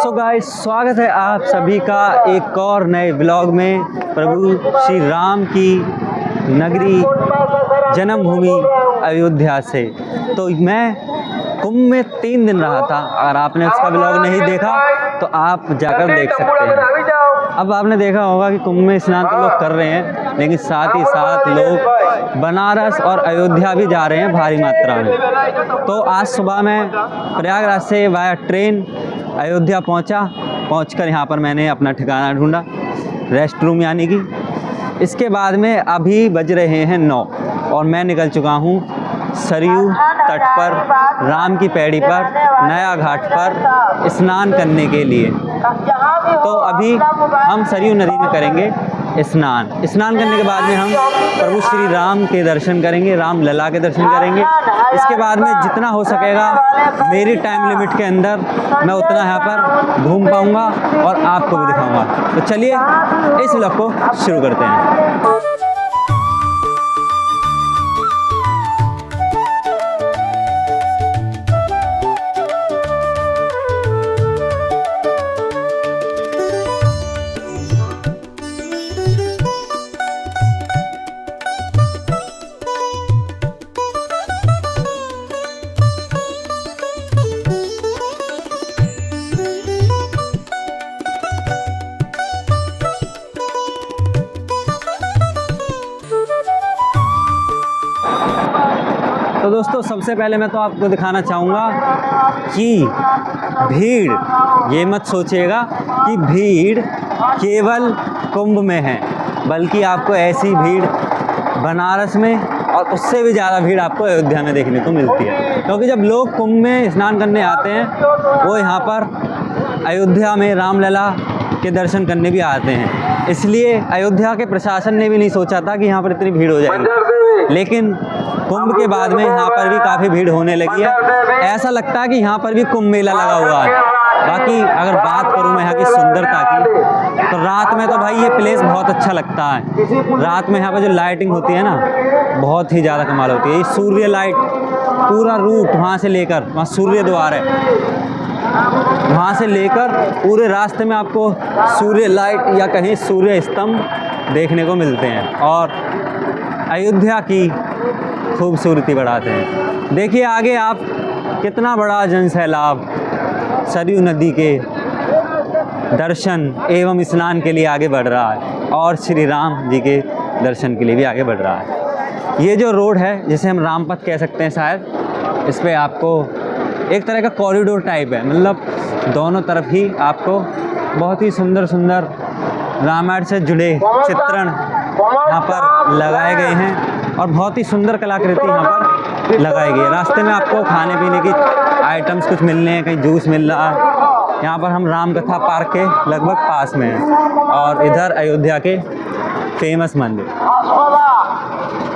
So guys, स्वागत है आप सभी का एक और नए ब्लॉग में। प्रभु श्री राम की नगरी जन्मभूमि अयोध्या से। तो मैं कुंभ में 3 दिन रहा था। अगर आपने उसका ब्लॉग नहीं देखा तो आप जाकर देख सकते हैं। अब आपने देखा होगा कि कुंभ में स्नान तो लोग कर रहे हैं, लेकिन साथ ही साथ लोग बनारस और अयोध्या भी जा रहे हैं भारी मात्रा में। तो आज सुबह मैं प्रयागराज से वाया ट्रेन अयोध्या पहुंचकर यहाँ पर मैंने अपना ठिकाना ढूंढा, रेस्ट रूम यानी कि। इसके बाद में अभी बज रहे हैं 9 और मैं निकल चुका हूँ सरयू तट पर, राम की पैड़ी पर, नया घाट पर स्नान करने के लिए। तो अभी हम सरयू नदी में करेंगे स्नान करने के बाद में हम प्रभु श्री राम के दर्शन करेंगे, राम लला के दर्शन करेंगे। इसके बाद में जितना हो सकेगा मेरी टाइम लिमिट के अंदर मैं उतना यहाँ पर घूम पाऊँगा और आपको भी दिखाऊँगा। तो चलिए इस व्लॉग को शुरू करते हैं। तो दोस्तों, सबसे पहले मैं तो आपको दिखाना चाहूँगा कि भीड़, ये मत सोचिएगा कि भीड़ केवल कुंभ में है, बल्कि आपको ऐसी भीड़ बनारस में और उससे भी ज़्यादा भीड़ आपको अयोध्या में देखने को मिलती है। क्योंकि जब लोग कुंभ में स्नान करने आते हैं वो यहाँ पर अयोध्या में रामलला के दर्शन करने भी आते हैं। इसलिए अयोध्या के प्रशासन ने भी नहीं सोचा था कि यहाँ पर इतनी भीड़ हो जाएगी, लेकिन कुंभ के बाद में यहाँ पर भी काफ़ी भीड़ होने लगी है। ऐसा लगता है कि यहाँ पर भी कुंभ मेला लगा हुआ है। बाकी अगर बात करूँ मैं यहाँ की सुंदरता की, तो रात में तो भाई ये प्लेस बहुत अच्छा लगता है। रात में यहाँ पर जो लाइटिंग होती है ना, बहुत ही ज़्यादा कमाल होती है। ये सूर्य लाइट, पूरा रूट वहाँ से लेकर, वहाँ सूर्य द्वार है, वहाँ से लेकर पूरे रास्ते में आपको सूर्य लाइट या कहीं सूर्य स्तंभ देखने को मिलते हैं और अयोध्या की खूबसूरती बढ़ाते हैं। देखिए आगे आप कितना बड़ा जनसैलाब सरयू नदी के दर्शन एवं स्नान के लिए आगे बढ़ रहा है और श्री राम जी के दर्शन के लिए भी आगे बढ़ रहा है। ये जो रोड है, जिसे हम रामपथ कह सकते हैं शायद, इस पर आपको एक तरह का कॉरिडोर टाइप है, मतलब दोनों तरफ ही आपको बहुत ही सुंदर सुंदर रामायण से जुड़े चित्रण यहाँ पर लगाए गए हैं और बहुत ही सुंदर कलाकृति यहाँ पर लगाई गई है। रास्ते में आपको खाने पीने की आइटम्स कुछ मिलने हैं, कहीं जूस मिल रहा है। यहाँ पर हम राम कथा पार्क के लगभग पास में हैं और इधर अयोध्या के फेमस मंदिर।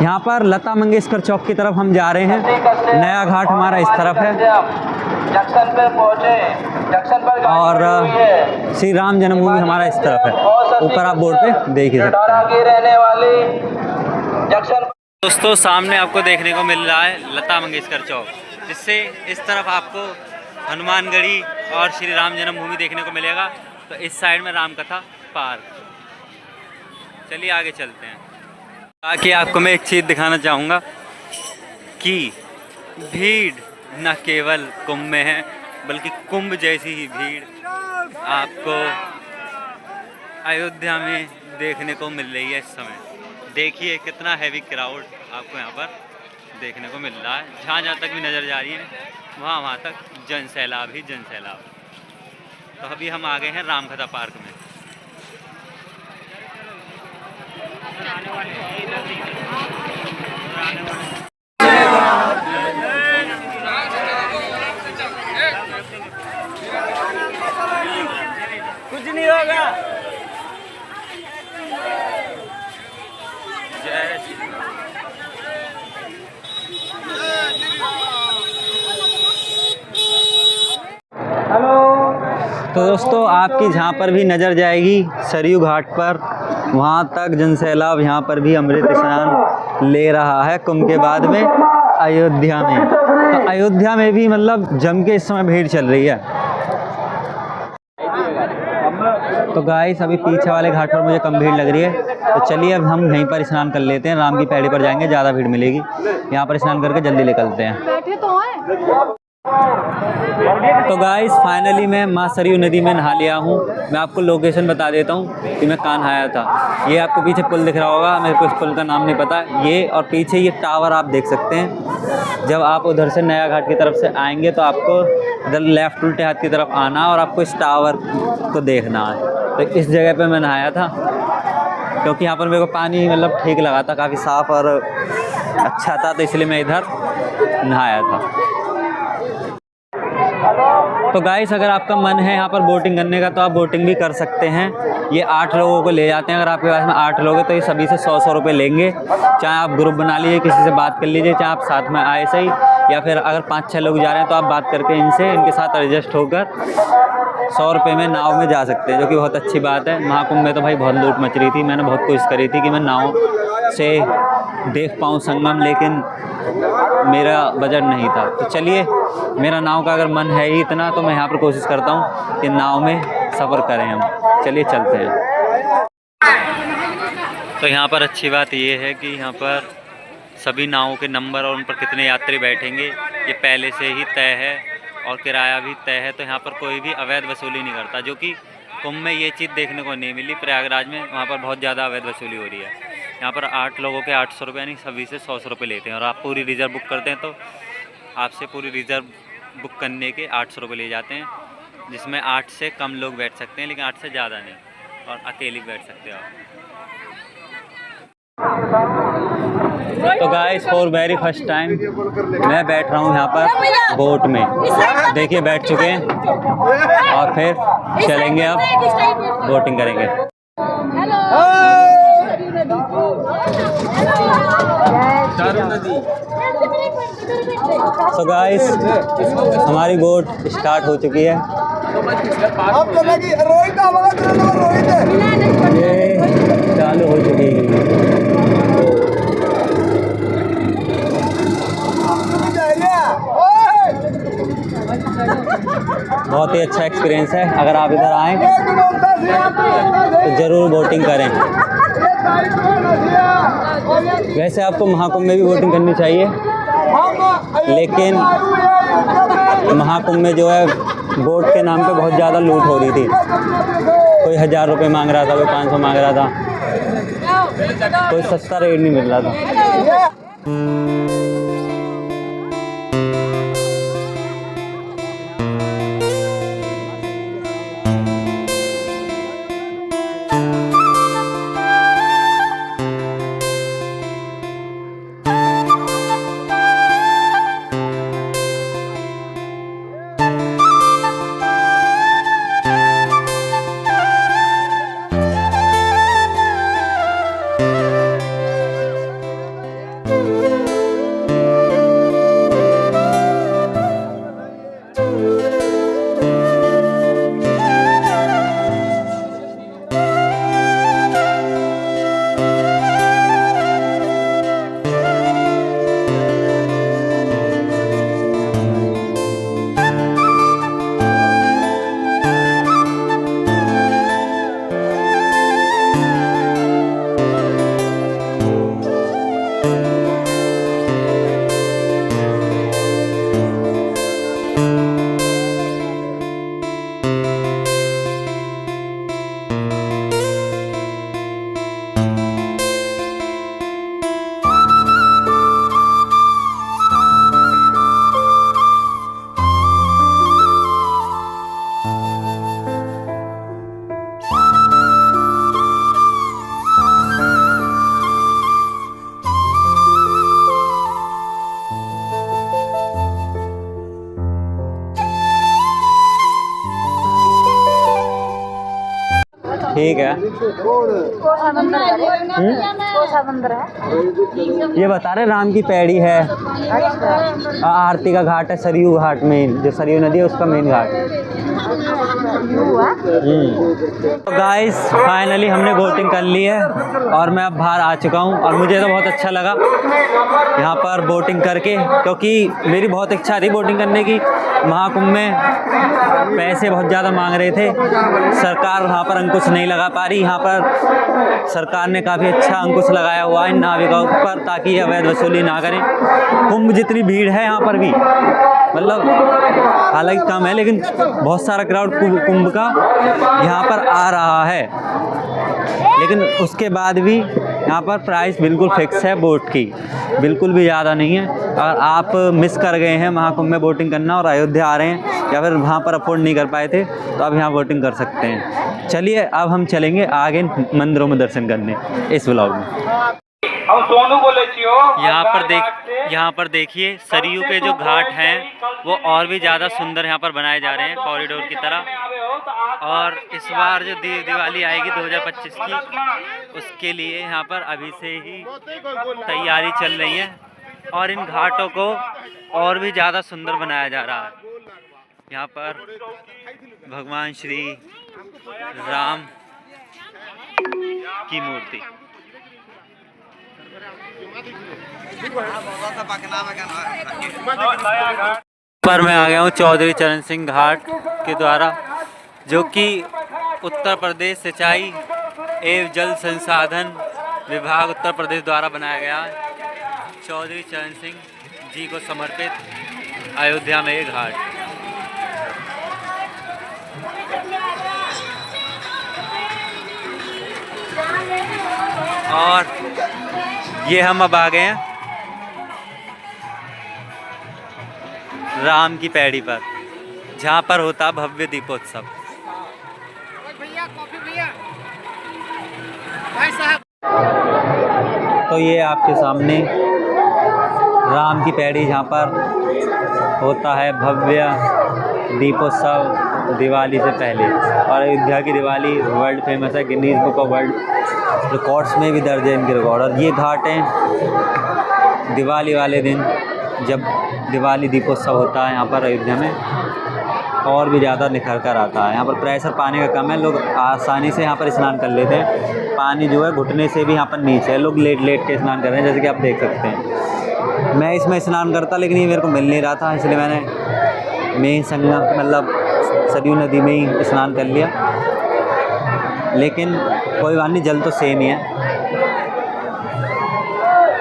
यहाँ पर लता मंगेशकर चौक की तरफ हम जा रहे हैं। नया घाट हमारा इस तरफ है जंक्शन पे पहुँचे, और श्री राम जन्मभूमि हमारा इस तरफ है। ऊपर आप बोर्ड पे देख ही सकते हैं। दोस्तों, सामने आपको देखने को मिल रहा है लता मंगेशकर चौक, जिससे इस तरफ आपको हनुमानगढ़ी और श्री राम जन्मभूमि देखने को मिलेगा। तो इस साइड में रामकथा पार्क। चलिए आगे चलते हैं। बाकी आपको मैं एक चीज़ दिखाना चाहूँगा कि भीड़ न केवल कुंभ में है, बल्कि कुंभ जैसी ही भीड़ आपको अयोध्या में देखने को मिल रही है इस समय। देखिए कितना हैवी क्राउड आपको यहाँ पर देखने को मिल रहा है। जहाँ जहाँ तक भी नज़र जा रही है वहाँ तक जनसैलाब ही जनसैलाब। तो अभी हम आ गए हैं रामकथा पार्क में। कुछ नहीं होगा। जय श्री राम। हेलो। तो दोस्तों, आपकी जहाँ पर भी नज़र जाएगी सरयू घाट पर, वहाँ तक जनसैलाब यहाँ पर भी अमृत स्नान ले रहा है कुंभ के बाद में अयोध्या में। तो अयोध्या में भी मतलब जम के इस समय भीड़ चल रही है। तो गाइस अभी पीछे वाले घाट पर मुझे कम भीड़ लग रही है, तो चलिए अब हम यहीं पर स्नान कर लेते हैं। राम की पैड़ी पर जाएंगे, ज़्यादा भीड़ मिलेगी। यहाँ पर स्नान करके जल्दी निकलते हैं। बैठे तो हैं। तो गाइस फाइनली मैं माँ सरयू नदी में नहा लिया हूँ। मैं आपको लोकेशन बता देता हूँ कि मैं कहाँ नहाया था। ये आपको पीछे पुल दिख रहा होगा, मेरे को इस पुल का नाम नहीं पता। ये और पीछे ये टावर आप देख सकते हैं। जब आप उधर से नया घाट की तरफ से आएंगे तो आपको इधर लेफ़्ट उल्टे हाथ की तरफ आना और आपको इस टावर को देखना है। तो इस जगह पर मैं नहाया था, क्योंकि यहाँ पर मेरे को पानी मतलब ठीक लगा था, काफ़ी साफ़ और अच्छा था, तो इसलिए मैं इधर नहाया था। तो गाइस अगर आपका मन है यहाँ पर बोटिंग करने का तो आप बोटिंग भी कर सकते हैं। ये 8 लोगों को ले जाते हैं। अगर आपके पास में 8 लोग हैं तो ये सभी से 100-100 रुपये लेंगे। चाहे आप ग्रुप बना लीजिए, किसी से बात कर लीजिए, चाहे आप साथ में आए सही, या फिर अगर 5-6 लोग जा रहे हैं तो आप बात करके इनके साथ एडजस्ट होकर 100 रुपये में नाव में जा सकते हैं, जो कि बहुत अच्छी बात है। महाकुंभ में तो भाई बहुत लूट मच रही थी। मैंने बहुत कोशिश करी थी कि मैं नाव से देख पाऊँ संगम, लेकिन मेरा बजट नहीं था। तो चलिए, मेरा नाव का अगर मन है ही इतना तो मैं यहाँ पर कोशिश करता हूँ कि नाव में सफ़र करें हम। चलिए चलते हैं। तो यहाँ पर अच्छी बात ये है कि यहाँ पर सभी नावों के नंबर और उन पर कितने यात्री बैठेंगे ये पहले से ही तय है, और किराया भी तय है। तो यहाँ पर कोई भी अवैध वसूली नहीं करता, जो कि कुंभ में ये चीज़ देखने को नहीं मिली। प्रयागराज में वहाँ पर बहुत ज़्यादा अवैध वसूली हो रही है। यहाँ पर 8 लोगों के 800 रुपये यानी सभी से 100 रुपये लेते हैं, और आप पूरी रिज़र्व बुक करते हैं तो आपसे पूरी रिज़र्व बुक करने के 800 रुपये ले जाते हैं, जिसमें 8 से कम लोग बैठ सकते हैं, लेकिन 8 से ज़्यादा नहीं, और अकेले बैठ सकते हो आप। तो guys for very first time मैं बैठ रहा हूँ यहाँ पर बोट में। देखिए बैठ चुके हैं, और फिर चलेंगे, अब बोटिंग करेंगे। तो गाइस हमारी बोट स्टार्ट हो चुकी है। ये चालू हो चुकी है। बहुत ही अच्छा एक्सपीरियंस है। अगर आप इधर आएँ तो ज़रूर बोटिंग करें। वैसे आपको महाकुंभ में भी बोटिंग करनी चाहिए, लेकिन महाकुंभ में जो है बोट के नाम पे बहुत ज़्यादा लूट हो रही थी। कोई 1000 रुपये मांग रहा था, कोई 500 मांग रहा था, कोई सस्ता रेट नहीं मिल रहा था। ठीक है। ये बता रहे राम की पैड़ी है, आरती का घाट है सरयू घाट में, जो सरयू नदी है उसका मेन घाट। व्यू हुआ। तो गाइस फाइनली हमने बोटिंग कर ली है और मैं अब बाहर आ चुका हूँ और मुझे तो बहुत अच्छा लगा यहाँ पर बोटिंग करके, क्योंकि मेरी बहुत इच्छा थी बोटिंग करने की। महाकुंभ में पैसे बहुत ज़्यादा मांग रहे थे, सरकार वहाँ पर अंकुश नहीं लगा पा रही। यहाँ पर सरकार ने काफ़ी अच्छा अंकुश लगाया हुआ है इन नाविकों पर, ताकि अवैध वसूली ना करें। कुंभ जितनी भीड़ है यहाँ पर भी, मतलब हालांकि कम है लेकिन बहुत सारा क्राउड कुंभ का यहाँ पर आ रहा है, लेकिन उसके बाद भी यहाँ पर प्राइस बिल्कुल फिक्स है बोट की, बिल्कुल भी ज़्यादा नहीं है। अगर आप मिस कर गए हैं महाकुंभ में बोटिंग करना और अयोध्या आ रहे हैं या फिर वहाँ पर अफोर्ड नहीं कर पाए थे, तो आप यहाँ बोटिंग कर सकते हैं। चलिए अब हम चलेंगे आगे मंदिरों में दर्शन करने इस व्लॉग में। यहाँ पर देखिए सरयू के जो घाट हैं वो और भी ज़्यादा सुंदर यहाँ पर बनाए जा रहे हैं कॉरिडोर की तरह। और इस बार जो दिवाली आएगी 2025 की, उसके लिए यहाँ पर अभी से ही तैयारी चल रही है और इन घाटों को और भी ज़्यादा सुंदर बनाया जा रहा है। यहाँ पर भगवान श्री राम की मूर्ति पर मैं आ गया हूँ चौधरी चरण सिंह घाट के द्वारा, जो कि उत्तर प्रदेश सिंचाई एवं जल संसाधन विभाग उत्तर प्रदेश द्वारा बनाया गया है। चौधरी चरण सिंह जी को समर्पित अयोध्या में एक घाट। और ये हम अब आ गए हैं राम की पैड़ी पर, जहाँ पर होता भव्य दीपोत्सव। तो ये आपके सामने राम की पैड़ी, जहाँ पर होता है भव्य दीपोत्सव दिवाली से पहले। और अयोध्या की दिवाली वर्ल्ड फेमस है, Guinness book of world records में भी दर्ज है इनके रिकॉर्ड। और ये घाट हैं दिवाली वाले दिन, जब दिवाली दीपोत्सव होता है यहाँ पर अयोध्या में, और भी ज़्यादा निखर कर आता है। यहाँ पर प्रेशर पानी का कम है, लोग आसानी से यहाँ पर स्नान कर लेते हैं। पानी जो है घुटने से भी यहाँ पर नीचे है, लोग लेट लेट के स्नान कर रहे हैं, जैसे कि आप देख सकते हैं। मैं इसमें स्नान करता, लेकिन ये मेरे को मिल नहीं रहा था, इसलिए मैंने मेन संगम मतलब सरयू नदी में ही स्नान कर लिया। लेकिन कोई बात नहीं, जल तो सेम ही है,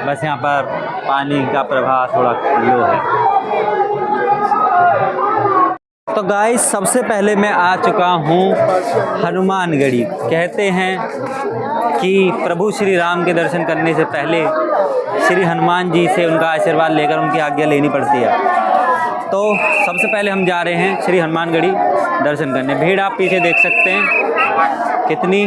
बस यहाँ पर पानी का प्रवाह थोड़ा लो है। तो गाइस सबसे पहले मैं आ चुका हूँ हनुमानगढ़ी। कहते हैं कि प्रभु श्री राम के दर्शन करने से पहले श्री हनुमान जी से उनका आशीर्वाद लेकर उनकी आज्ञा लेनी पड़ती है। तो सबसे पहले हम जा रहे हैं श्री हनुमानगढ़ी दर्शन करने। भीड़ आप पीछे देख सकते हैं कितनी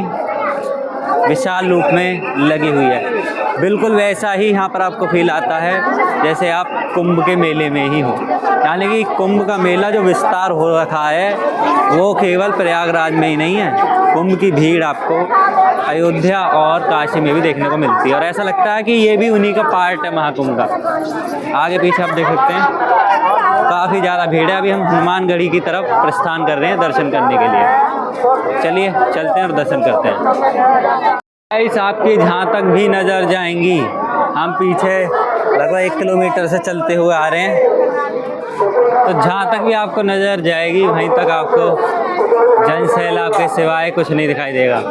विशाल रूप में लगी हुई है। बिल्कुल वैसा ही यहाँ पर आपको फील आता है जैसे आप कुंभ के मेले में ही हो। यानी कि कुंभ का मेला जो विस्तार हो रखा है वो केवल प्रयागराज में ही नहीं है, कुंभ की भीड़ आपको अयोध्या और काशी में भी देखने को मिलती है। और ऐसा लगता है कि ये भी उन्हीं का पार्ट है महाकुंभ का। आगे पीछे आप देख सकते हैं काफ़ी ज़्यादा भीड़ है। अभी हम हनुमानगढ़ी की तरफ प्रस्थान कर रहे हैं दर्शन करने के लिए। चलिए चलते हैं और दर्शन करते हैं। गाइस आपकी जहाँ तक भी नज़र जाएंगी, हम पीछे लगभग 1 किलोमीटर से चलते हुए आ रहे हैं, तो जहाँ तक भी आपको नज़र जाएगी वहीं तक आपको जनसैलाब के सिवाय कुछ नहीं दिखाई देगा।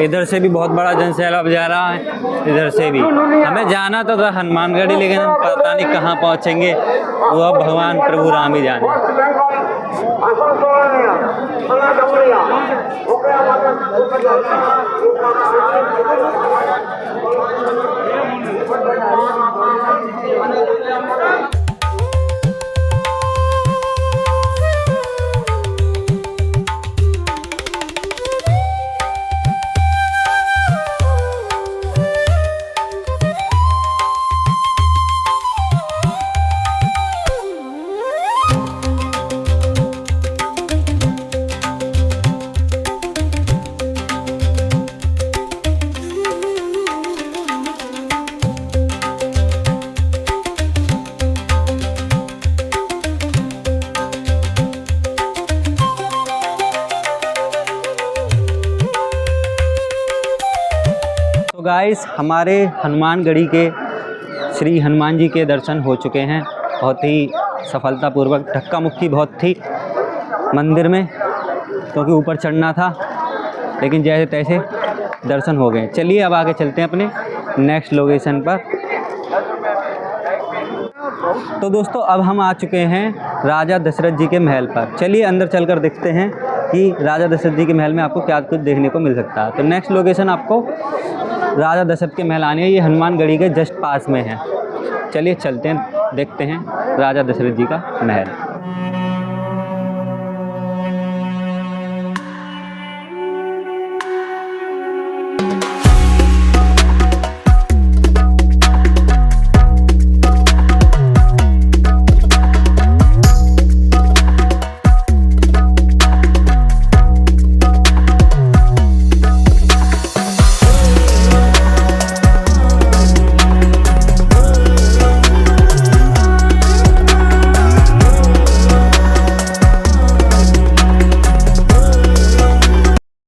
इधर से भी बहुत बड़ा जनसैलाब जा रहा है, इधर से भी। हमें जाना तो था हनुमानगढ़ी, लेकिन हम पता नहीं कहाँ पहुँचेंगे, वो अब भगवान प्रभु राम ही जाने। तो गाइस हमारे हनुमानगढ़ी के श्री हनुमान जी के दर्शन हो चुके हैं, बहुत ही सफलतापूर्वक। धक्का मुक्की बहुत थी मंदिर में क्योंकि ऊपर चढ़ना था, लेकिन जैसे तैसे दर्शन हो गए। चलिए अब आगे चलते हैं अपने नेक्स्ट लोकेशन पर। तो दोस्तों अब हम आ चुके हैं राजा दशरथ जी के महल पर। चलिए अंदर चलकर देखते हैं कि राजा दशरथ जी के महल में आपको क्या कुछ देखने को मिल सकता है। तो नेक्स्ट लोकेशन आपको राजा दशरथ के महल आने, ये हनुमानगढ़ी के जस्ट पास में है। चलिए चलते हैं, देखते हैं राजा दशरथ जी का महल।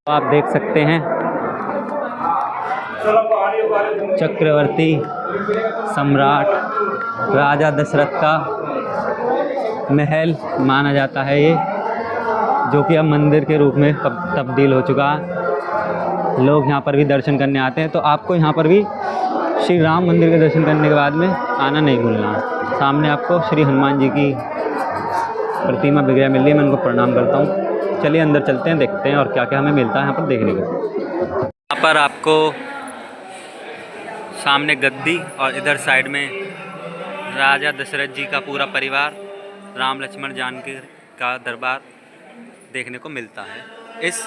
आप देख सकते हैं चक्रवर्ती सम्राट राजा दशरथ का महल माना जाता है ये, जो कि अब मंदिर के रूप में तब्दील हो चुका है। लोग यहाँ पर भी दर्शन करने आते हैं, तो आपको यहाँ पर भी श्री राम मंदिर के दर्शन करने के बाद में आना नहीं भूलना। सामने आपको श्री हनुमान जी की प्रतिमा विग्रह मिल रही है, मैं उनको प्रणाम करता हूँ। चलिए अंदर चलते हैं, देखते हैं और क्या क्या हमें मिलता है यहाँ पर देखने को। यहाँ पर आपको सामने गद्दी और इधर साइड में राजा दशरथ जी का पूरा परिवार, राम लक्ष्मण जानकी का दरबार देखने को मिलता है इस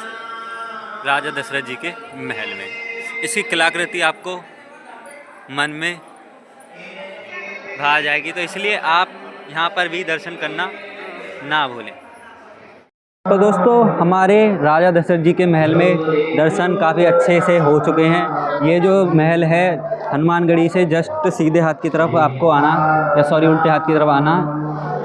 राजा दशरथ जी के महल में। इसकी कलाकृति आपको मन में भा जाएगी, तो इसलिए आप यहाँ पर भी दर्शन करना ना भूलें। तो दोस्तों हमारे राजा दशरथ जी के महल में दर्शन काफ़ी अच्छे से हो चुके हैं। ये जो महल है हनुमानगढ़ी से जस्ट सीधे हाथ की तरफ आपको आना, या सॉरी उल्टे हाथ की तरफ आना,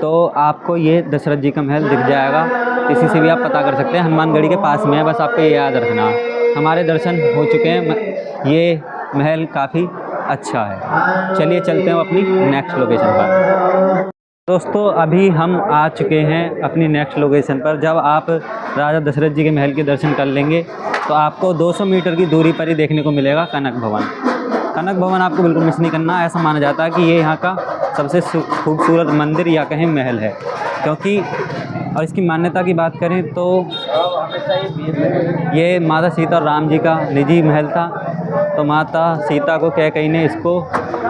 तो आपको ये दशरथ जी का महल दिख जाएगा। किसी से भी आप पता कर सकते हैं, हनुमानगढ़ी के पास में है, बस आपको ये याद रखना। हमारे दर्शन हो चुके हैं, ये महल काफ़ी अच्छा है। चलिए चलते हैं अपनी नेक्स्ट लोकेशन पर। दोस्तों अभी हम आ चुके हैं अपनी नेक्स्ट लोकेशन पर। जब आप राजा दशरथ जी के महल के दर्शन कर लेंगे तो आपको 200 मीटर की दूरी पर ही देखने को मिलेगा कनक भवन। कनक भवन आपको बिल्कुल मिस नहीं करना। ऐसा माना जाता है कि ये यहाँ का सबसे खूबसूरत मंदिर या कहें महल है, क्योंकि और इसकी मान्यता की बात करें तो ये माता सीता और राम जी का निजी महल था। तो माता सीता को कैकेयी ने इसको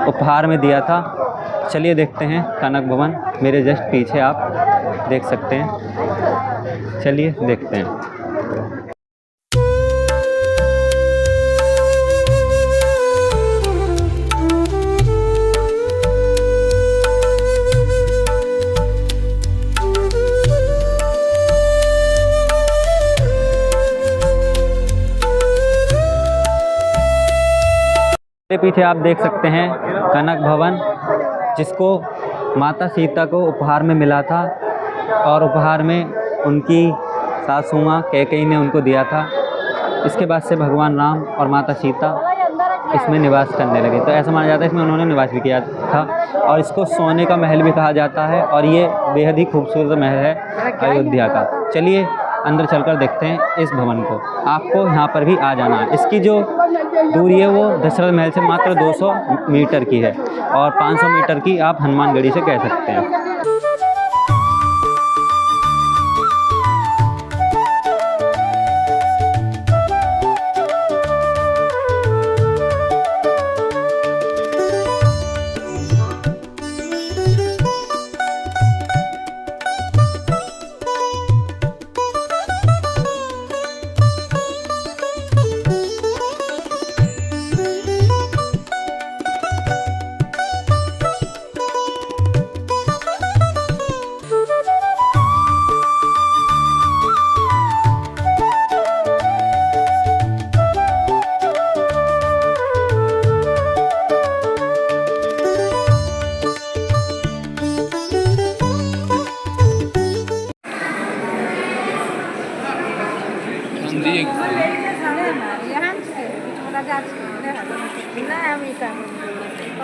उपहार में दिया था। चलिए देखते हैं कनक भवन, मेरे जस्ट पीछे आप देख सकते हैं। चलिए देखते हैं। मेरे पीछे आप देख सकते हैं कनक भवन, जिसको माता सीता को उपहार में मिला था और उपहार में उनकी सासू माँ कैकेयी ने उनको दिया था। इसके बाद से भगवान राम और माता सीता इसमें निवास करने लगे। तो ऐसा माना जाता है इसमें उन्होंने निवास भी किया था, और इसको सोने का महल भी कहा जाता है, और ये बेहद ही खूबसूरत महल है अयोध्या का। चलिए अंदर चलकर देखते हैं इस भवन को। आपको यहाँ पर भी आ जाना है। इसकी जो दूरी है वो दशरथ महल से मात्र 200 मीटर की है, और 500 मीटर की आप हनुमानगढ़ी से कह सकते हैं।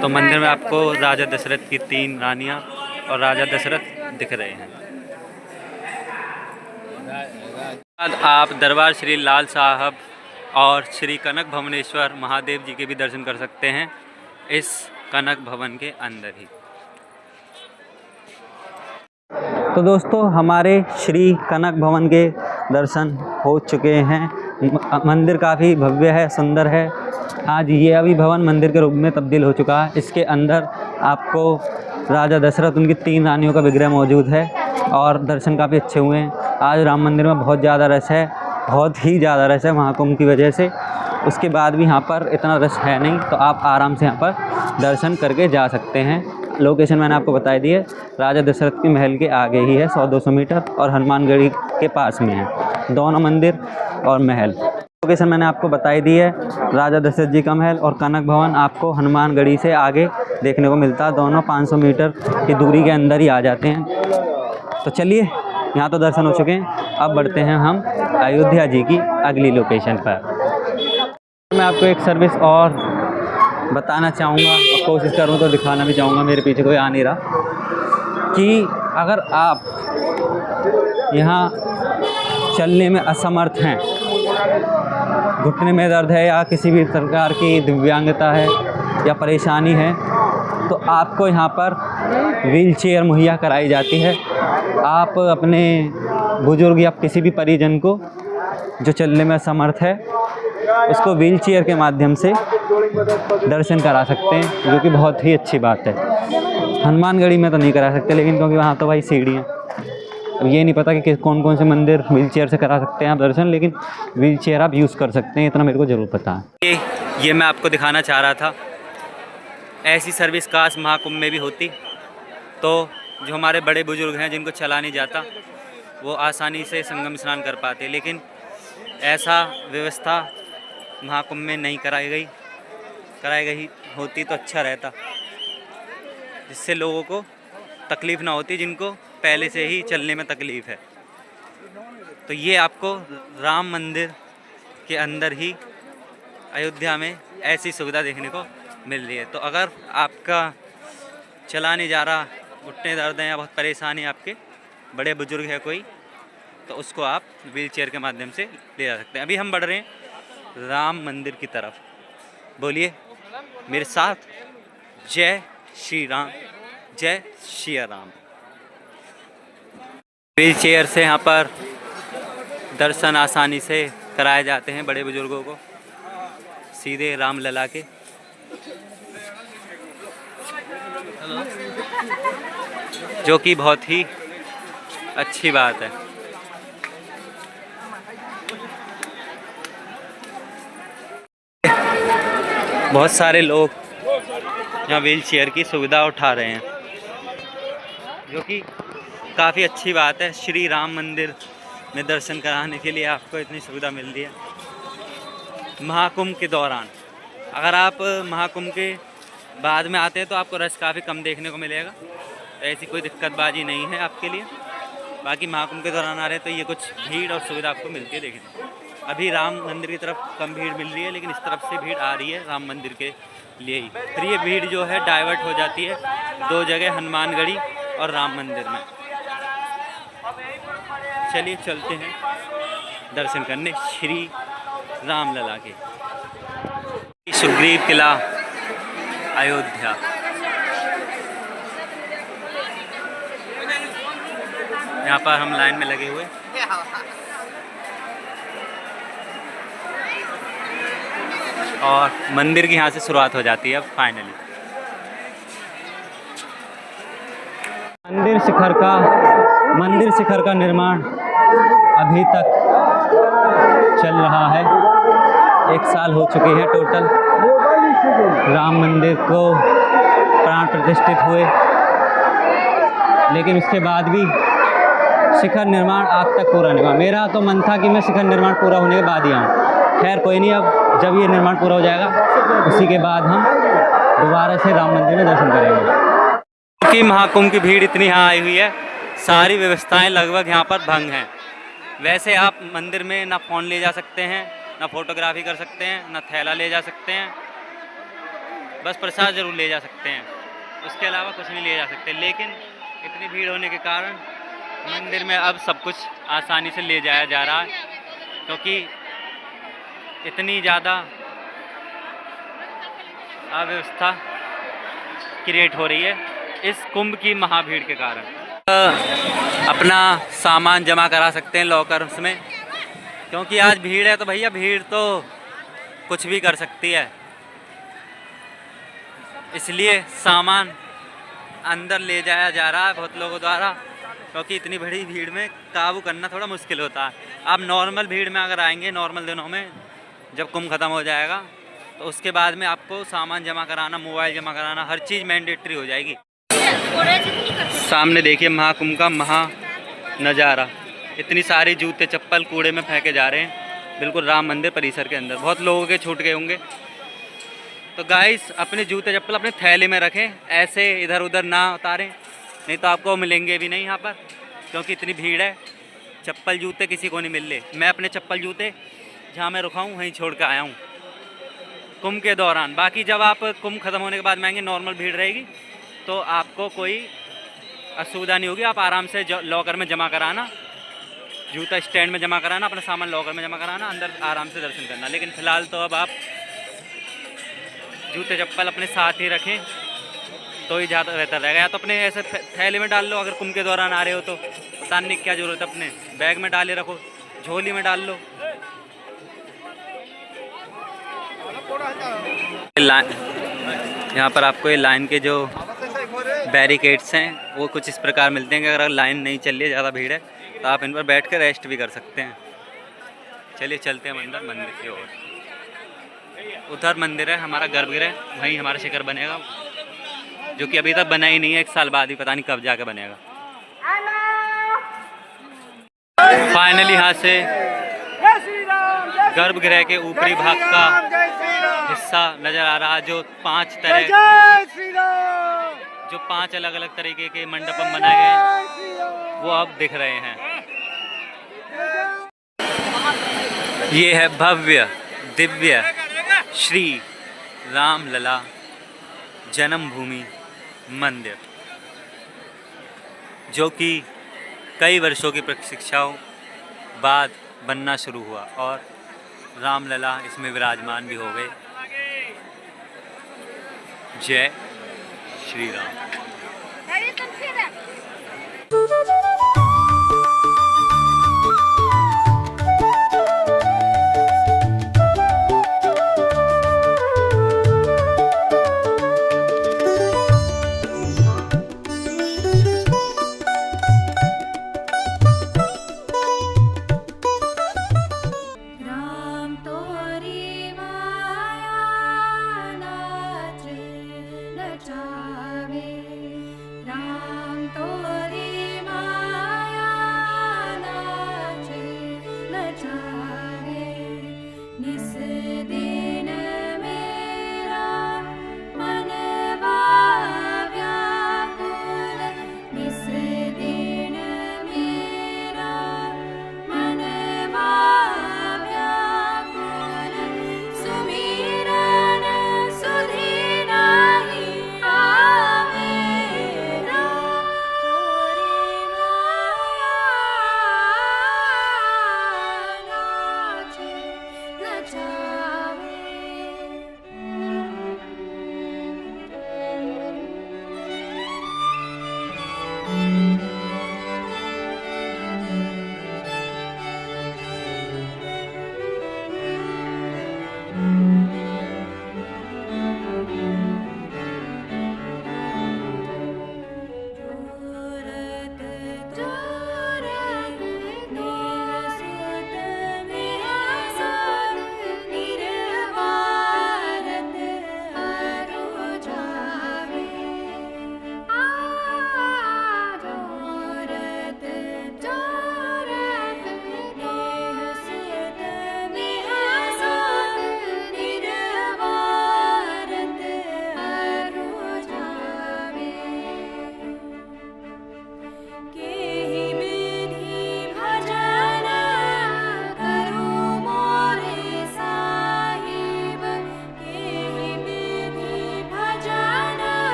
तो मंदिर में आपको राजा दशरथ की 3 रानियां और राजा दशरथ दिख रहे हैं। बाद आप दरबार श्री लाल साहब और श्री कनक भवनेश्वर महादेव जी के भी दर्शन कर सकते हैं इस कनक भवन के अंदर ही। तो दोस्तों हमारे श्री कनक भवन के दर्शन हो चुके हैं। मंदिर काफ़ी भव्य है, सुंदर है। आज ये अभी भवन मंदिर के रूप में तब्दील हो चुका है। इसके अंदर आपको राजा दशरथ उनकी 3 रानियों का विग्रह मौजूद है और दर्शन काफ़ी अच्छे हुए हैं। आज राम मंदिर में बहुत ज़्यादा रश है, बहुत ही ज़्यादा रश है महाकुंभ की वजह से। उसके बाद भी यहाँ पर इतना रश है नहीं, तो आप आराम से यहाँ पर दर्शन करके जा सकते हैं। लोकेशन मैंने आपको बता दी है, राजा दशरथ के महल के आगे ही है, 100-200 मीटर, और हनुमानगढ़ी के पास में है दोनों मंदिर और महल। लोकेशन मैंने आपको बताई दी है, राजा दशरथ जी का महल और कनक भवन आपको हनुमानगढ़ी से आगे देखने को मिलता है। दोनों 500 मीटर की दूरी के अंदर ही आ जाते हैं। तो चलिए, यहाँ तो दर्शन हो चुके हैं, अब बढ़ते हैं हम अयोध्या जी की अगली लोकेशन पर। मैं आपको एक सर्विस और बताना चाहूँगा और कोशिश करूँ तो दिखाना भी चाहूँगा, मेरे पीछे कोई आ नहीं रहा, कि अगर आप यहाँ चलने में असमर्थ हैं, घुटने में दर्द है या किसी भी प्रकार की दिव्यांगता है या परेशानी है, तो आपको यहाँ पर व्हील चेयर मुहैया कराई जाती है। आप अपने बुजुर्ग या किसी भी परिजन को जो चलने में असमर्थ है, उसको व्हील चेयर के माध्यम से दर्शन करा सकते हैं, जो कि बहुत ही अच्छी बात है। हनुमानगढ़ी में तो नहीं करा सकते, लेकिन क्योंकि वहाँ तो भाई सीढ़ियाँ, अब ये नहीं पता कि कौन कौन से मंदिर व्हील चेयर से करा सकते हैं आप दर्शन, लेकिन व्हील चेयर आप यूज़ कर सकते हैं, इतना मेरे को ज़रूर पता है। ये मैं आपको दिखाना चाह रहा था। ऐसी सर्विस काश महाकुंभ में भी होती, तो जो हमारे बड़े बुजुर्ग हैं जिनको चला नहीं जाता, वो आसानी से संगम स्नान कर पाते, लेकिन ऐसा व्यवस्था महाकुंभ में नहीं कराई गई होती तो अच्छा रहता, जिससे लोगों को तकलीफ़ ना होती, जिनको पहले से ही चलने में तकलीफ़ है। तो ये आपको राम मंदिर के अंदर ही अयोध्या में ऐसी सुविधा देखने को मिल रही है। तो अगर आपका चला नहीं जा रहा, घुटने दर्द हैं या बहुत परेशानी आपके बड़े बुजुर्ग है कोई, तो उसको आप व्हील चेयर के माध्यम से ले जा सकते हैं। अभी हम बढ़ रहे हैं राम मंदिर की तरफ। बोलिए मेरे साथ, जय श्री राम, जय श्री राम। व्हील चेयर से यहाँ पर दर्शन आसानी से कराए जाते हैं बड़े बुजुर्गों को, सीधे राम लला के। जो कि बहुत ही अच्छी बात है। बहुत सारे लोग यहाँ व्हील चेयर की सुविधा उठा रहे हैं, जो कि काफ़ी अच्छी बात है। श्री राम मंदिर में दर्शन कराने के लिए आपको इतनी सुविधा मिल रही है महाकुंभ के दौरान। अगर आप महाकुंभ के बाद में आते हैं तो आपको रश काफ़ी कम देखने को मिलेगा, तो ऐसी कोई दिक्कतबाजी नहीं है आपके लिए। बाकी महाकुंभ के दौरान आ रहे हैं तो ये कुछ भीड़ और सुविधा आपको मिलती है देखने को। अभी राम मंदिर की तरफ कम भीड़ मिल रही है, लेकिन इस तरफ से भीड़ आ रही है राम मंदिर के लिए ही। फिर ये भीड़ जो है डाइवर्ट हो जाती है 2 जगह, हनुमानगढ़ी और राम मंदिर में। चलिए चलते हैं दर्शन करने श्री राम लला के। सुग्रीव किला अयोध्या। यहाँ पर हम लाइन में लगे हुए, और मंदिर की यहाँ से शुरुआत हो जाती है अब फाइनली। मंदिर शिखर का निर्माण अभी तक चल रहा है। 1 साल हो चुके हैं टोटल राम मंदिर को प्राण प्रतिष्ठित हुए, लेकिन उसके बाद भी शिखर निर्माण आज तक पूरा नहीं हुआ। मेरा तो मन था कि मैं शिखर निर्माण पूरा होने के बाद ही आऊँ। खैर कोई नहीं, अब जब ये निर्माण पूरा हो जाएगा उसी के बाद हम दोबारा से राम मंदिर में दर्शन करेंगे। क्योंकि महाकुंभ की भीड़ इतनी यहाँ आई हुई है, सारी व्यवस्थाएं लगभग यहाँ पर भंग हैं। वैसे आप मंदिर में ना फ़ोन ले जा सकते हैं, ना फोटोग्राफी कर सकते हैं, ना थैला ले जा सकते हैं, बस प्रसाद ज़रूर ले जा सकते हैं, उसके अलावा कुछ नहीं ले जा सकते। लेकिन इतनी भीड़ होने के कारण मंदिर में अब सब कुछ आसानी से ले जाया जा रहा है, क्योंकि इतनी ज़्यादा अव्यवस्था क्रिएट हो रही है इस कुंभ की महाभीड़ के कारण। अपना सामान जमा करा सकते हैं लॉकर्स में, क्योंकि आज भीड़ है तो भैया भीड़ तो कुछ भी कर सकती है, इसलिए सामान अंदर ले जाया जा रहा है बहुत लोगों द्वारा, क्योंकि इतनी बड़ी भीड़ में काबू करना थोड़ा मुश्किल होता है। आप नॉर्मल भीड़ में अगर आएंगे, नॉर्मल दिनों में जब कुंभ ख़त्म हो जाएगा, तो उसके बाद में आपको सामान जमा कराना, मोबाइल जमा कराना, हर चीज़ मैंडेटरी हो जाएगी। सामने देखिए महाकुंभ का महा नज़ारा, इतनी सारी जूते चप्पल कूड़े में फेंके जा रहे हैं बिल्कुल राम मंदिर परिसर के अंदर। बहुत लोगों के छूट गए होंगे, तो गाइस अपने जूते चप्पल अपने थैले में रखें, ऐसे इधर उधर ना उतारें, नहीं तो आपको मिलेंगे भी नहीं यहाँ पर, क्योंकि इतनी भीड़ है। चप्पल जूते किसी को नहीं मिल रहे। मैं अपने चप्पल जूते जहाँ मैं रुका हूँ वहीं छोड़ कर आया हूँ कुंभ के दौरान। बाकी जब आप कुंभ ख़त्म होने के बाद में आएंगे, नॉर्मल भीड़ रहेगी, तो आपको कोई असुविधा नहीं होगी। आप आराम से लॉकर में जमा कराना, जूता स्टैंड में जमा कराना, अपना सामान लॉकर में जमा कराना, अंदर आराम से दर्शन करना। लेकिन फ़िलहाल तो अब आप जूते चप्पल अपने साथ ही रखें तो ही ज़्यादा बेहतर रहेगा। या तो अपने ऐसे थैले में डाल लो, अगर कुंभ के दौरान आ रहे हो तो उतारने की क्या ज़रूरत है, अपने बैग में डाले रखो, झोली में डाल लो। यहाँ पर आपको ये लाइन के जो बैरिकेड्स हैं वो कुछ इस प्रकार मिलते हैं कि अगर लाइन नहीं चल रही है, ज़्यादा भीड़ है, तो आप इन पर बैठ कर रेस्ट भी कर सकते हैं। चलिए चलते हैं मंदिर की ओर। उधर मंदिर है हमारा गर्भगृह, वहीं हमारा शिखर बनेगा, जो कि अभी तक बना ही नहीं है। 1 साल बाद ही पता नहीं कब जाके बनेगा। फाइनली यहाँ से गर्भगृह के ऊपरी भाग का हिस्सा नजर आ रहा, जो 5 अलग अलग तरीके के मंडपम बनाए गए वो अब दिख रहे हैं। ये है भव्य दिव्य श्री रामलला जन्मभूमि मंदिर, जो कि कई वर्षों की प्रतीक्षाओं बाद बनना शुरू हुआ और रामलला इसमें विराजमान भी हो गए। जय श्री राम। जावे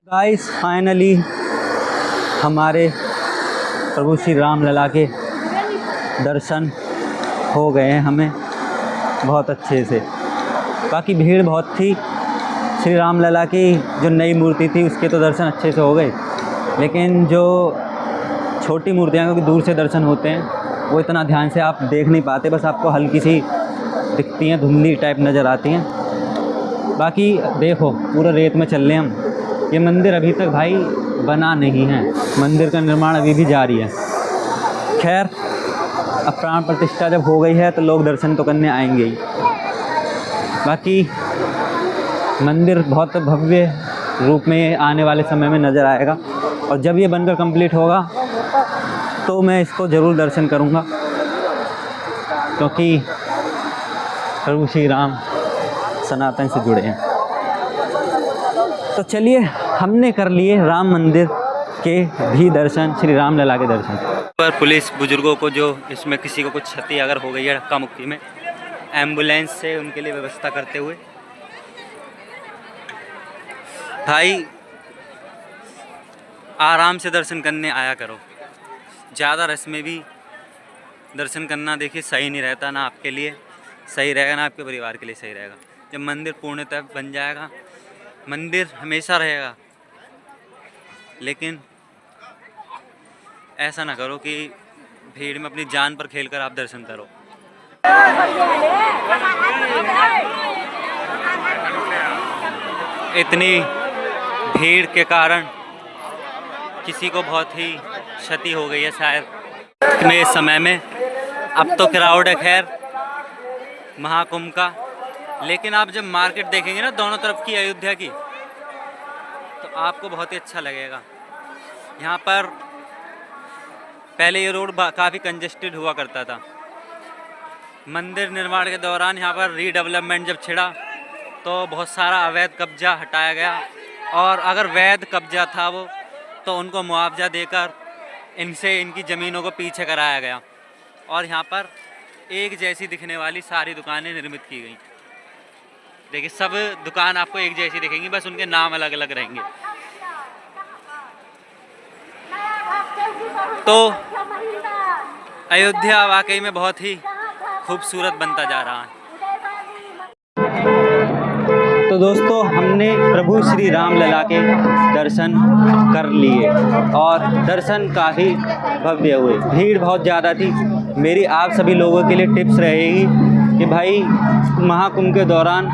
गाइस फाइनली हमारे प्रभु श्री राम लला के दर्शन हो गए हैं हमें बहुत अच्छे से। बाकी भीड़ बहुत थी। श्री राम लला की जो नई मूर्ति थी उसके तो दर्शन अच्छे से हो गए, लेकिन जो छोटी मूर्तियाँ क्योंकि दूर से दर्शन होते हैं वो इतना ध्यान से आप देख नहीं पाते, बस आपको हल्की सी दिखती हैं, धुंधली टाइप नज़र आती हैं। बाकी देखो पूरा रेत में चल रहे हम। ये मंदिर अभी तक भाई बना नहीं है, मंदिर का निर्माण अभी भी जारी है। खैर अब प्राण प्रतिष्ठा जब हो गई है तो लोग दर्शन तो करने आएंगे ही। बाकी मंदिर बहुत भव्य रूप में आने वाले समय में नज़र आएगा, और जब ये बनकर कंप्लीट होगा तो मैं इसको ज़रूर दर्शन करूँगा, क्योंकि प्रभु श्री राम सनातन से जुड़े हैं। तो चलिए हमने कर लिए राम मंदिर के भी दर्शन, श्री राम लला के दर्शन। पर पुलिस बुजुर्गों को जो इसमें किसी को कुछ क्षति अगर हो गई है धक्का मुक्की में, एम्बुलेंस से उनके लिए व्यवस्था करते हुए भाई आराम से दर्शन करने आया करो। ज़्यादा रस में भी दर्शन करना देखिए सही नहीं रहता, ना आपके लिए सही रहेगा ना आपके परिवार के लिए सही रहेगा। जब मंदिर पूर्णतः बन जाएगा, मंदिर हमेशा रहेगा, लेकिन ऐसा ना करो कि भीड़ में अपनी जान पर खेलकर आप दर्शन करो। इतनी भीड़ के कारण किसी को बहुत ही क्षति हो गई है शायद में इस समय में। अब तो क्राउड है खैर महाकुंभ का, लेकिन आप जब मार्केट देखेंगे ना दोनों तरफ की अयोध्या की, तो आपको बहुत ही अच्छा लगेगा। यहाँ पर पहले ये रोड काफ़ी कंजेस्टेड हुआ करता था। मंदिर निर्माण के दौरान यहाँ पर रीडेवलपमेंट जब छिड़ा तो बहुत सारा अवैध कब्जा हटाया गया, और अगर वैध कब्जा था वो तो उनको मुआवजा देकर इनसे इनकी ज़मीनों को पीछे कराया गया, और यहाँ पर एक जैसी दिखने वाली सारी दुकानें निर्मित की गई। देखिए सब दुकान आपको एक जैसी दिखेंगी, बस उनके नाम अलग अलग रहेंगे। तो अयोध्या वाकई में बहुत ही खूबसूरत बनता जा रहा है। तो दोस्तों हमने प्रभु श्री राम लला के दर्शन कर लिए, और दर्शन काफ़ी भव्य हुए। भीड़ बहुत ज़्यादा थी। मेरी आप सभी लोगों के लिए टिप्स रहेगी कि भाई महाकुंभ के दौरान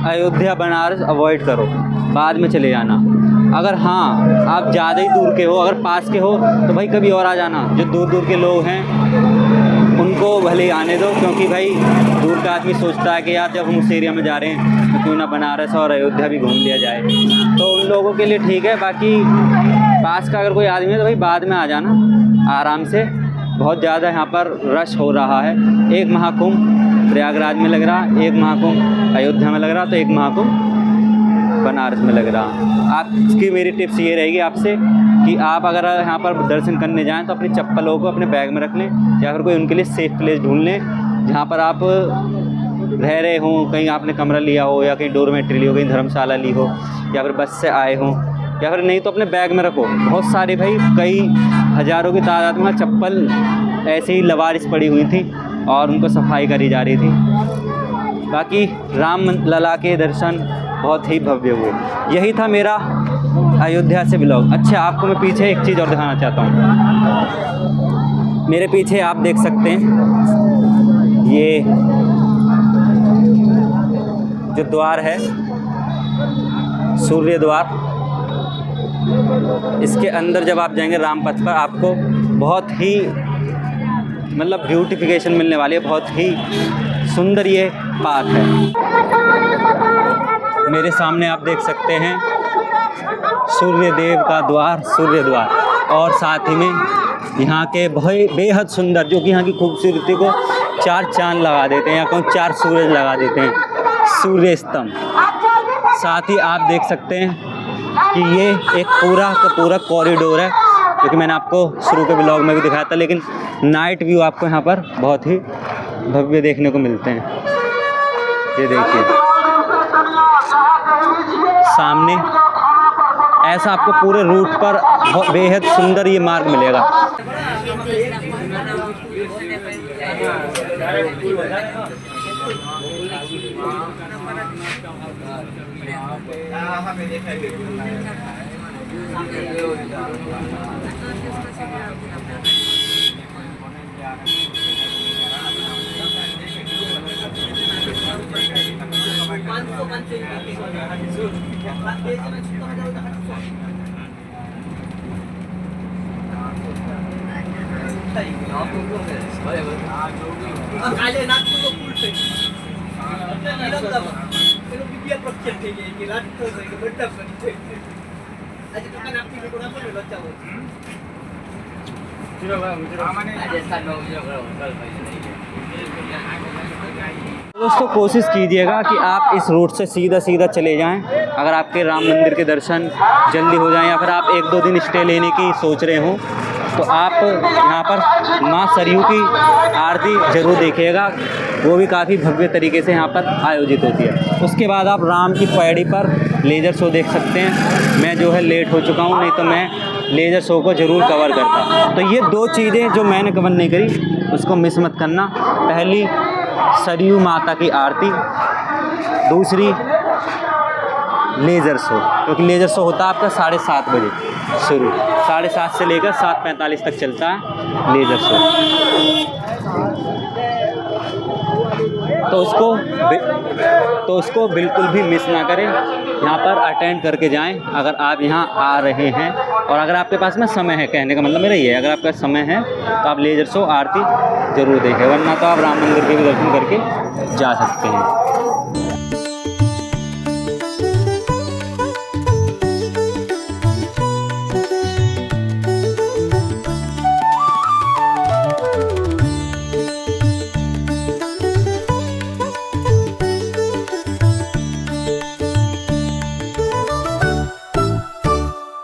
अयोध्या बनारस अवॉइड करो, बाद में चले जाना। अगर हाँ आप ज़्यादा ही दूर के हो, अगर पास के हो तो भाई कभी और आ जाना। जो दूर दूर के लोग हैं उनको भले ही आने दो, क्योंकि भाई दूर का आदमी सोचता है कि यार जब हम उस एरिया में जा रहे हैं तो क्यों ना बनारस और अयोध्या भी घूम लिया जाए, तो उन लोगों के लिए ठीक है। बाकी पास का अगर कोई आदमी है तो भाई बाद में आ जाना आराम से। बहुत ज़्यादा यहाँ पर रश हो रहा है। एक महाकुंभ प्रयागराज में लग रहा, एक महाकुंभ अयोध्या में लग रहा, तो एक महाकुंभ बनारस में लग रहा। आपकी मेरी टिप्स ये रहेगी आपसे कि आप अगर यहाँ पर दर्शन करने जाएं तो अपनी चप्पलों को अपने बैग में रख लें, या फिर कोई उनके लिए सेफ़ प्लेस ढूंढ लें जहाँ पर आप रह रहे हों। कहीं आपने कमरा लिया हो, या कहीं डोरमेट्री ली हो, कहीं धर्मशाला ली हो, या फिर बस से आए हों, या फिर नहीं तो अपने बैग में रखो। बहुत सारे भाई कई हज़ारों की तादाद में चप्पल ऐसे ही लवारिस पड़ी हुई थी और उनको सफाई करी जा रही थी। बाकी राम लला के दर्शन बहुत ही भव्य हुए। यही था मेरा अयोध्या से ब्लॉग। अच्छा आपको मैं पीछे एक चीज़ और दिखाना चाहता हूँ। मेरे पीछे आप देख सकते हैं ये जो द्वार है, सूर्य द्वार, इसके अंदर जब आप जाएंगे रामपथ पर आपको बहुत ही मतलब ब्यूटिफिकेशन मिलने वाली है। बहुत ही सुंदर ये पार्क है। मेरे सामने आप देख सकते हैं सूर्य देव का द्वार, सूर्य द्वार, और साथ ही में यहाँ के बेहद सुंदर, जो कि यहाँ की खूबसूरती को चार चांद लगा देते हैं, या कहूँ चार सूरज लगा देते हैं, सूर्य स्तंभ। साथ ही आप देख सकते हैं कि ये एक पूरा का पूरा कॉरिडोर है, जो कि मैंने आपको शुरू के ब्लॉग में भी दिखाया था, लेकिन नाइट व्यू आपको यहाँ पर बहुत ही भव्य देखने को मिलते हैं। ये देखिए सामने ऐसा आपको पूरे रूट पर बेहद सुंदर ये मार्ग मिलेगा। दोस्तों कोशिश कीजिएगा कि आप इस रूट से सीधा सीधा चले जाएं। अगर आपके राम मंदिर के दर्शन जल्दी हो जाएं या फिर आप 1-2 दिन स्टे लेने की सोच रहे हो तो आप यहाँ पर माँ सरयू की आरती ज़रूर देखिएगा। वो भी काफ़ी भव्य तरीके से यहाँ पर आयोजित होती है। उसके बाद आप राम की पैड़ी पर लेज़र शो देख सकते हैं। मैं जो है लेट हो चुका हूँ, नहीं तो मैं लेज़र शो को ज़रूर कवर करता। तो ये 2 चीज़ें जो मैंने कवर नहीं करी उसको मिस मत करना। पहली सरयू माता की आरती, दूसरी लेज़र शो, क्योंकि लेज़र शो होता है आपका 7:30 बजे शुरू, 7:30 से लेकर 7:45 तक चलता है लेज़र शो। तो उसको बिल्कुल भी मिस ना करें, यहाँ पर अटेंड करके जाएं अगर आप यहाँ आ रहे हैं। और अगर आपके पास में समय है, कहने का मतलब मेरा ये है, अगर आपका समय है तो आप लेज़र शो आरती ज़रूर देखें, वरना तो आप राम मंदिर के भी दर्शन करके जा सकते हैं।